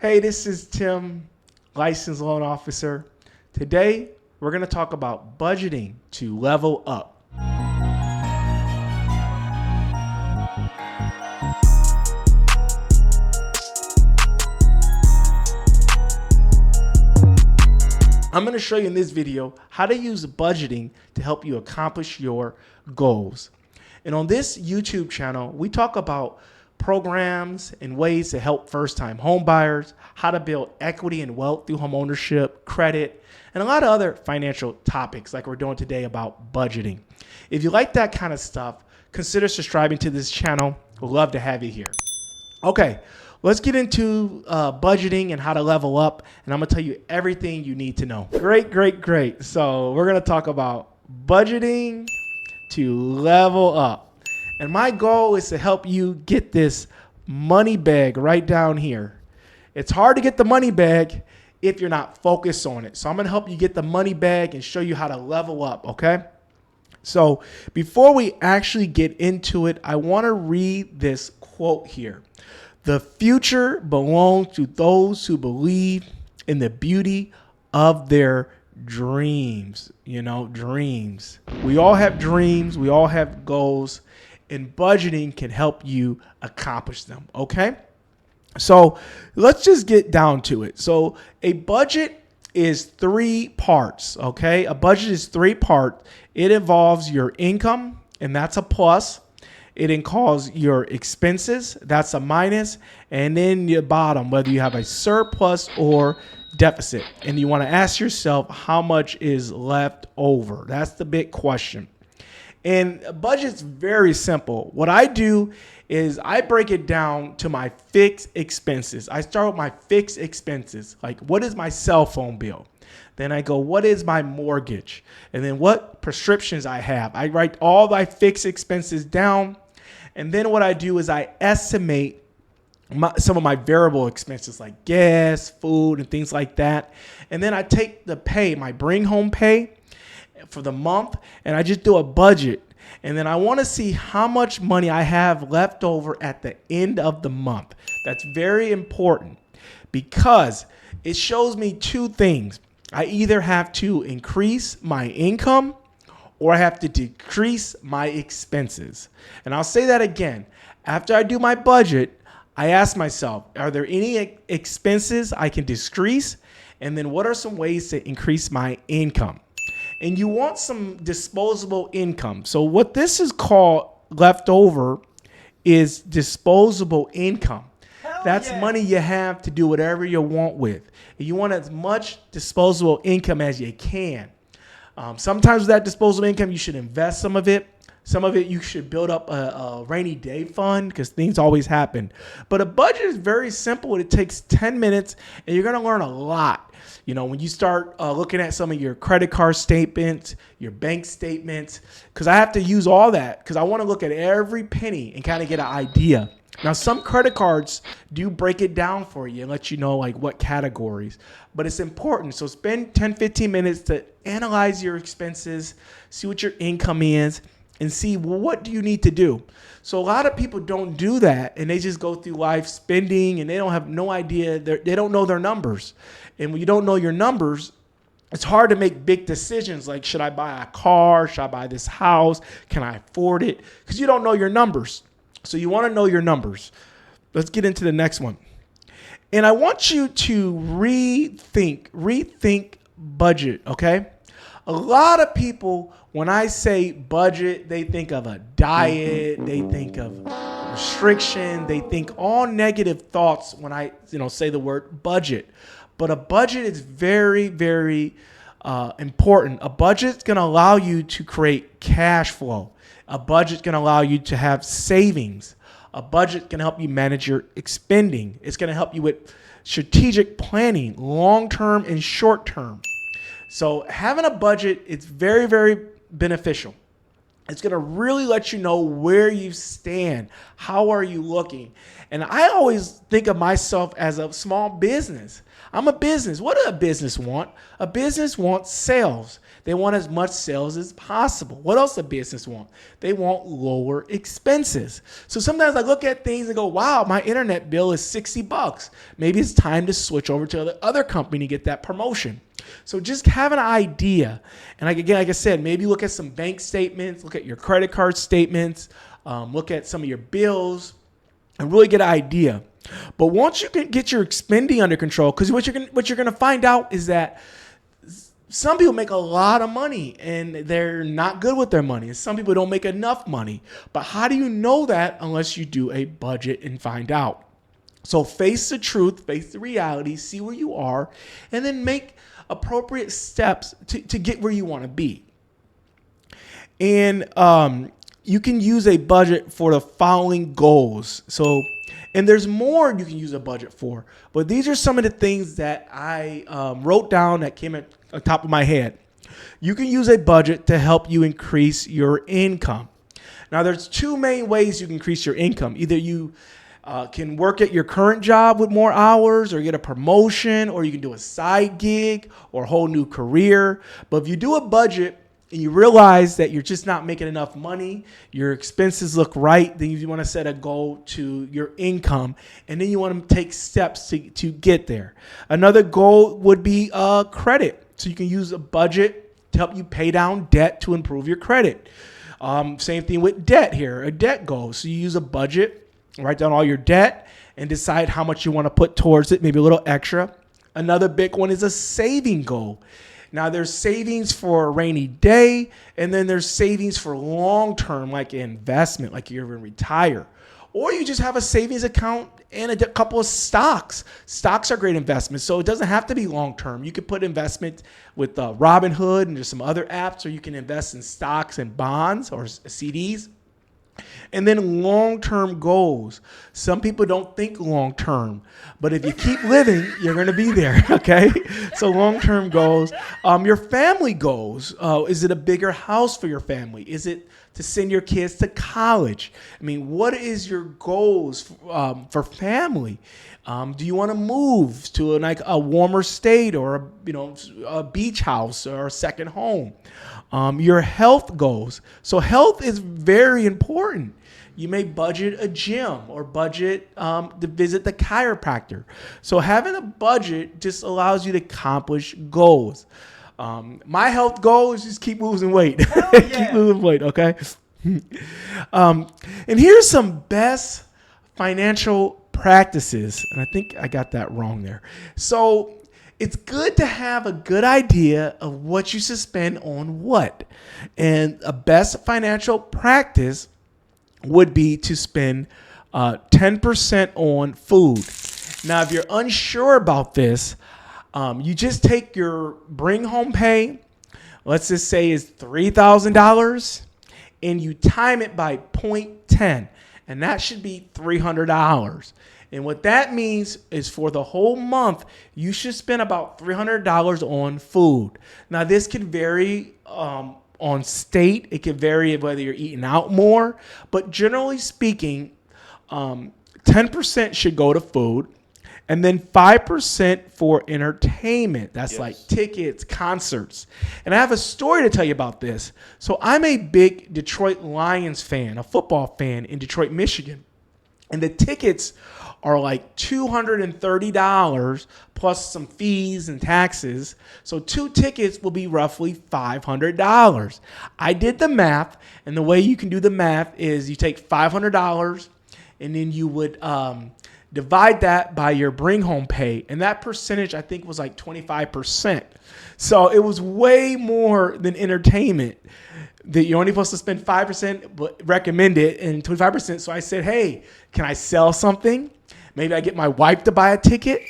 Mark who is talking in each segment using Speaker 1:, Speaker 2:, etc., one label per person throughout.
Speaker 1: Hey, this is Tim, licensed loan officer. Today, we're going to talk about budgeting to level up. I'm going to show you in this video how to use budgeting to help you accomplish your goals. And on this YouTube channel, we talk about programs and ways to help first-time homebuyers, how to build equity and wealth through homeownership, credit, and a lot of other financial topics like we're doing today about budgeting. If you like that kind of stuff, consider subscribing to this channel. We'd love to have you here. Okay, let's get into budgeting and how to level up, and I'm gonna tell you everything you need to know. Great. So we're gonna talk about budgeting to level up. And my goal is to help you get this money bag right down here. It's hard to get the money bag if you're not focused on it. So I'm gonna help you get the money bag and show you how to level up, okay? So before we actually get into it, I wanna read this quote here. The future belongs to those who believe in the beauty of their dreams. Dreams. We all have dreams. We all have goals. And budgeting can help you accomplish them, okay? So let's just get down to it. So a budget is 3 parts, okay? A budget is 3 parts. It involves your income, and that's a plus. It involves your expenses, that's a minus, and then your bottom, whether you have a surplus or deficit. And you want to ask yourself how much is left over. That's the big question. And a budget's very simple. What I do is I break it down to my fixed expenses. I start with my fixed expenses, like what is my cell phone bill? Then I go, what is my mortgage? And then what prescriptions I have. I write all my fixed expenses down. And then what I do is I estimate some of my variable expenses like gas, food, and things like that. And then I take the pay, my bring home pay for the month, and I just do a budget. And then I want to see how much money I have left over at the end of the month. That's very important because it shows me 2 things. I either have to increase my income or I have to decrease my expenses. And I'll say that again. After I do my budget, I ask myself, are there any expenses I can decrease? And then what are some ways to increase my income? And you want some disposable income. So what this is called leftover is disposable income. That's money you have to do whatever you want with. And you want as much disposable income as you can. Sometimes with that disposable income, you should invest some of it. Some of it you should build up a rainy day fund because things always happen. But a budget is very simple. It takes 10 minutes and you're going to learn a lot. When you start looking at some of your credit card statements, your bank statements, because I have to use all that because I want to look at every penny and kind of get an idea. Now, some credit cards do break it down for you and let you know like what categories, but it's important. So spend 10, 15 minutes to analyze your expenses, see what your income is, and see, well, what do you need to do? So a lot of people don't do that, and they just go through life spending, and they don't have no idea. They don't know their numbers. And when you don't know your numbers, it's hard to make big decisions like, should I buy a car? Should I buy this house? Can I afford it? Because you don't know your numbers. So you want to know your numbers. Let's get into the next one. And I want you to rethink budget, okay? A lot of people, when I say budget, they think of a diet, they think of restriction, they think all negative thoughts when I say the word budget. But a budget is very, very important. A budget's going to allow you to create cash flow. A budget's going to allow you to have savings. A budget can help you manage your spending. It's going to help you with strategic planning, long-term and short-term. So having a budget is very, very beneficial. It's going to really let you know where you stand. How are you looking? And I always think of myself as a small business. I'm a business. What does a business want? A business wants sales. They want as much sales as possible. What else does a business want? They want lower expenses. So sometimes I look at things and go, wow, my internet bill is $60. Maybe it's time to switch over to the other company to get that promotion. So just have an idea. And like I said, maybe look at some bank statements, look at your credit card statements, look at some of your bills and really get an idea. But once you can get your spending under control, because what you're gonna find out is that some people make a lot of money and they're not good with their money. And some people don't make enough money. But how do you know that unless you do a budget and find out? So face the truth, face the reality, see where you are, and then make appropriate steps to get where you want to be. And you can use a budget for the following goals. So, and there's more you can use a budget for, but these are some of the things that I wrote down that came at the top of my head. You can use a budget to help you increase your income. Now, there's two main ways you can increase your income. Either you can work at your current job with more hours or get a promotion, or you can do a side gig or a whole new career. But if you do a budget and you realize that you're just not making enough money, your expenses look right, then you want to set a goal to your income, and then you want to take steps to get there. Another goal would be credit. So you can use a budget to help you pay down debt to improve your credit. Same thing with debt here, a debt goal. So you use a budget, write down all your debt, and decide how much you want to put towards it, maybe a little extra. Another big one is a saving goal. Now, there's savings for a rainy day, and then there's savings for long-term, like investment, like you're going to retire. Or you just have a savings account and a couple of stocks. Stocks are great investments, so it doesn't have to be long-term. You could put investment with Robinhood and there's some other apps, or you can invest in stocks and bonds or CDs. And then long-term goals. Some people don't think long-term, but if you keep living, you're going to be there, okay? So long-term goals. Your family goals. Is it a bigger house for your family? Is it to send your kids to college? I mean, what is your goals for family? Do you want to move to a warmer state or a beach house or a second home? Your health goals. So health is very important. You may budget a gym or budget to visit the chiropractor. So having a budget just allows you to accomplish goals. My health goal is just keep losing weight. Keep losing weight, okay? And here's some best financial practices. And I think I got that wrong there. So it's good to have a good idea of what you should spend on what. And a best financial practice would be to spend 10% on food. Now, if you're unsure about this, you just take your bring home pay, let's just say is $3,000, and you time it by 0.10, and that should be $300. And what that means is for the whole month, you should spend about $300 on food. Now, this can vary on state. It can vary whether you're eating out more. But generally speaking, 10% should go to food. And then 5% for entertainment. That's like tickets, concerts. And I have a story to tell you about this. So I'm a big Detroit Lions fan, a football fan in Detroit, Michigan. And the tickets are like $230 plus some fees and taxes. So 2 tickets will be roughly $500. I did the math, and the way you can do the math is you take $500 and then you would divide that by your bring home pay. And that percentage, I think, was like 25%. So it was way more than entertainment. That you're only supposed to spend 5%, but recommend it, and 25%. So I said, hey, can I sell something? Maybe I get my wife to buy a ticket.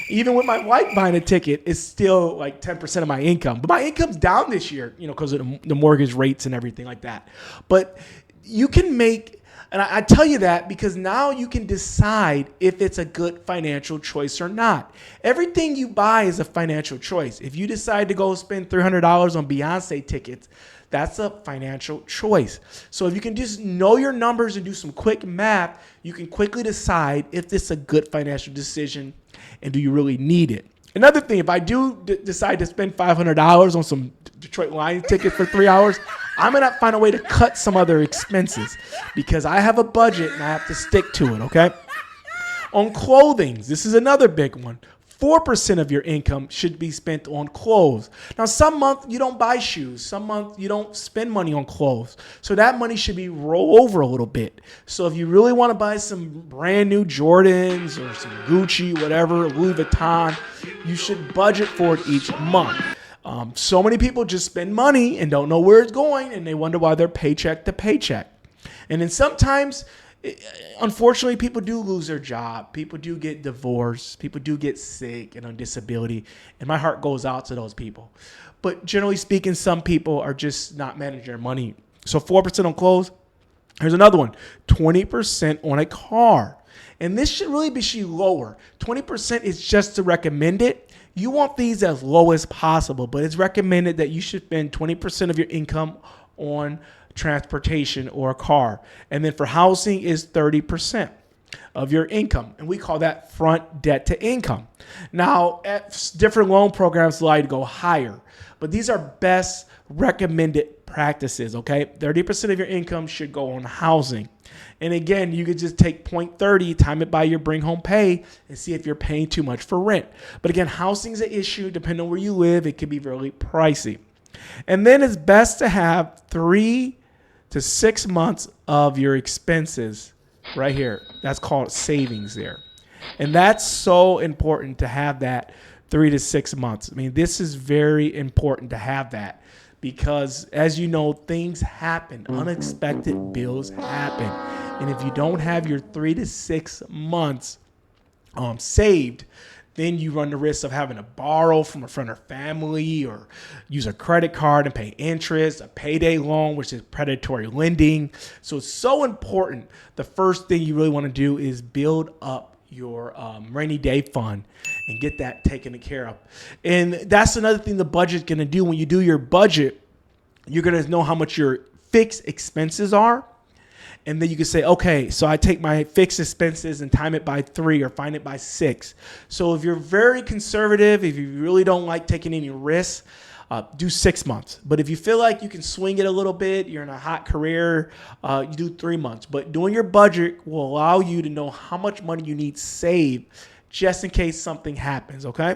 Speaker 1: Even with my wife buying a ticket, it's still like 10% of my income. But my income's down this year, because of the mortgage rates and everything like that. But you can make And I tell you that because now you can decide if it's a good financial choice or not. Everything you buy is a financial choice. If you decide to go spend $300 on Beyonce tickets, that's a financial choice. So if you can just know your numbers and do some quick math, you can quickly decide if this is a good financial decision and do you really need it. Another thing, if I do decide to spend $500 on some Detroit Lions tickets for 3 hours, I'm going to find a way to cut some other expenses because I have a budget and I have to stick to it, okay? On clothing, this is another big one. 4% of your income should be spent on clothes. Now, some month you don't buy shoes. Some month you don't spend money on clothes. So that money should be roll over a little bit. So if you really want to buy some brand new Jordans or some Gucci, whatever, Louis Vuitton, you should budget for it each month. So many people just spend money and don't know where it's going, and they wonder why they're paycheck to paycheck. And then sometimes, unfortunately, people do lose their job. People do get divorced. People do get sick and on disability. And my heart goes out to those people. But generally speaking, some people are just not managing their money. So 4% on clothes. Here's another one. 20% on a car. And this should really be lower. 20% is just to recommend it. You want these as low as possible, but it's recommended that you should spend 20% of your income on transportation or a car. And then for housing is 30% of your income. And we call that front debt to income. Now, different loan programs like to go higher, but these are best recommended practices, okay? 30% of your income should go on housing. And again, you could just take 0.30, time it by your bring home pay, and see if you're paying too much for rent. But again, housing is an issue. Depending on where you live, it can be really pricey. And then it's best to have 3 to 6 months of your expenses right here. That's called savings there. And that's so important to have that 3 to 6 months. I mean, this is very important to have that because, as you know, things happen. Unexpected bills happen. And if you don't have your 3 to 6 months saved, then you run the risk of having to borrow from a friend or family or use a credit card and pay interest, a payday loan, which is predatory lending. So it's so important. The first thing you really want to do is build up your rainy day fund and get that taken care of. And that's another thing the budget is going to do. When you do your budget, you're going to know how much your fixed expenses are. And then you can say, okay, so I take my fixed expenses and time it by 3 or find it by 6. So if you're very conservative, if you really don't like taking any risks, do 6 months. But if you feel like you can swing it a little bit, you're in a hot career, you do 3 months. But doing your budget will allow you to know how much money you need saved just in case something happens, okay?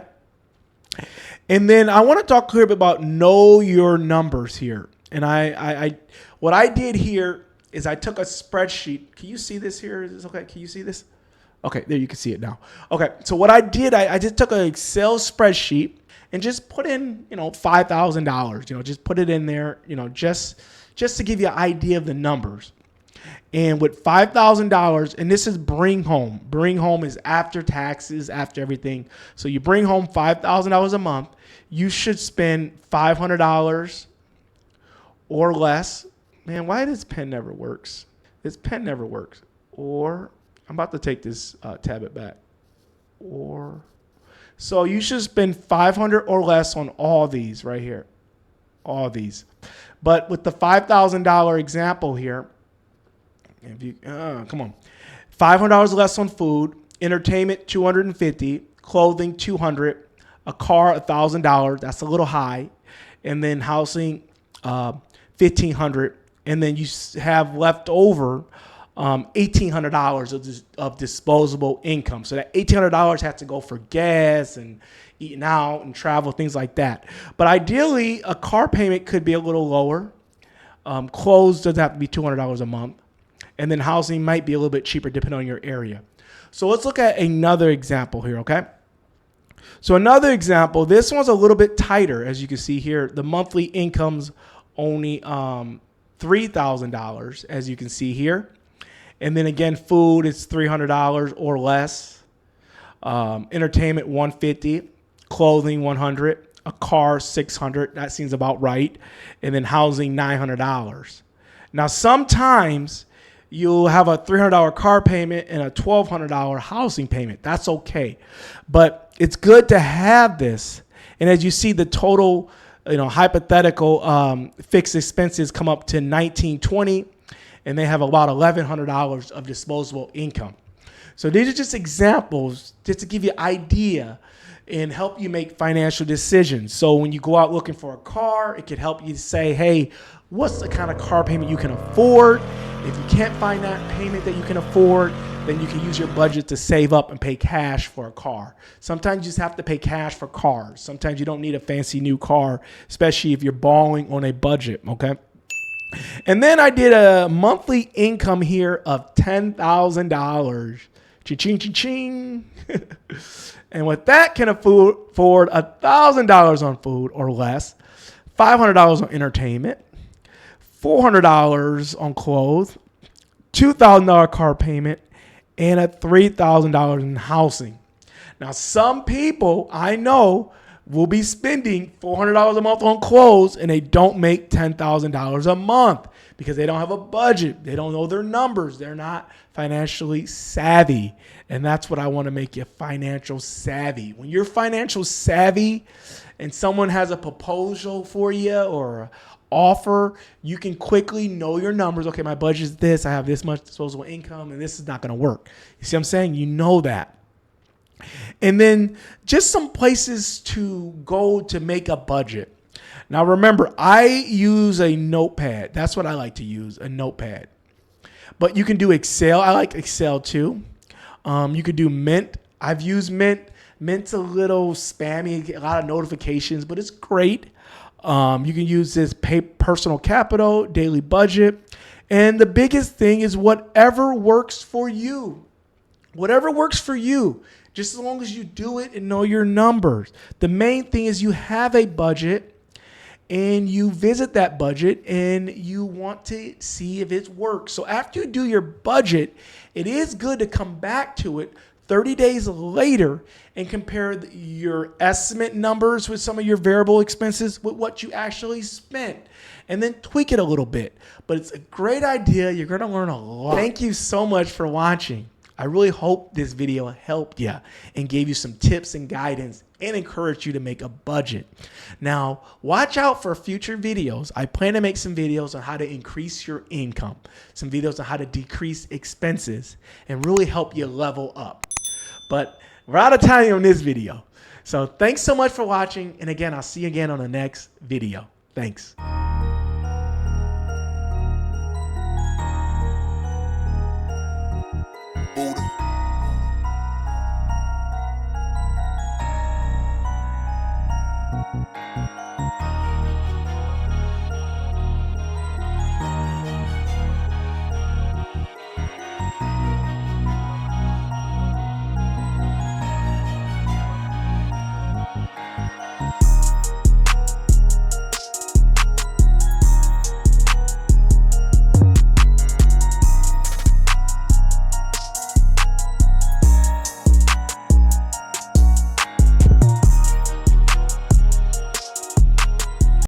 Speaker 1: And then I want to talk a little bit about know your numbers here. And what I did here is I took a spreadsheet. Can you see this here? Is this okay? Can you see this? Okay, there you can see it now. Okay, so what I did, I just took an Excel spreadsheet and just put in, $5,000. Just put it in there, just to give you an idea of the numbers. And with $5,000, and this is bring home. Bring home is after taxes, after everything. So you bring home $5,000 a month. You should spend $500 or less. Man, why this pen never works? This pen never works. Or, I'm about to take this tablet back. So you should spend $500 or less on all these right here. All these. But with the $5,000 example here, if you come on, $500 less on food, entertainment $250, clothing $200, a car $1,000. That's a little high, and then housing $1,500, and then you have left over $1,800 of disposable income. So that $1,800 has to go for gas and eating out and travel, things like that. But ideally, a car payment could be a little lower. Clothes doesn't have to be $200 a month. And then housing might be a little bit cheaper depending on your area. So let's look at another example here, okay? So another example, this one's a little bit tighter, as you can see here. The monthly income's only $3,000, as you can see here. And then again, food is $300 or less. Entertainment $150, clothing $100, a car $600. That seems about right. And then housing $900. Now, sometimes you'll have a $300 car payment and a $1,200 housing payment. That's okay. But it's good to have this. And as you see, the total, hypothetical fixed expenses come up to $1,920, and they have about $1,100 of disposable income. So these are just examples just to give you an idea and help you make financial decisions. So when you go out looking for a car, it could help you say, hey, what's the kind of car payment you can afford? If you can't find that payment that you can afford, then you can use your budget to save up and pay cash for a car. Sometimes you just have to pay cash for cars. Sometimes you don't need a fancy new car, especially if you're borrowing on a budget, okay? And then I did a monthly income here of $10,000. Cha-ching, cha-ching. And with that, can afford $1,000 on food or less, $500 on entertainment, $400 on clothes, $2,000 car payment, and a $3,000 in housing. Now, some people I know will be spending $400 a month on clothes and they don't make $10,000 a month because they don't have a budget. They don't know their numbers. They're not financially savvy. And that's what I want to make you financial savvy. When you're financial savvy and someone has a proposal for you or an offer, you can quickly know your numbers. Okay, my budget is this. I have this much disposable income and this is not going to work. You see what I'm saying? You know that. And then just some places to go to make a budget. Now, remember, I use a notepad. That's what I like to use, a notepad. But you can do Excel. I like Excel too. You could do Mint. I've used Mint. Mint's a little spammy, get a lot of notifications, but it's great. You can use this personal capital, daily budget. And the biggest thing is whatever works for you. Whatever works for you. Just as long as you do it and know your numbers. The main thing is you have a budget and you visit that budget and you want to see if it works. So after you do your budget, it is good to come back to it 30 days later and compare your estimate numbers with some of your variable expenses with what you actually spent. And then tweak it a little bit. But it's a great idea. You're going to learn a lot. Thank you so much for watching. I really hope this video helped you and gave you some tips and guidance and encouraged you to make a budget. Now, watch out for future videos. I plan to make some videos on how to increase your income, some videos on how to decrease expenses, and really help you level up. But we're out of time on this video. So thanks so much for watching. And again, I'll see you again on the next video. Thanks. Buddha.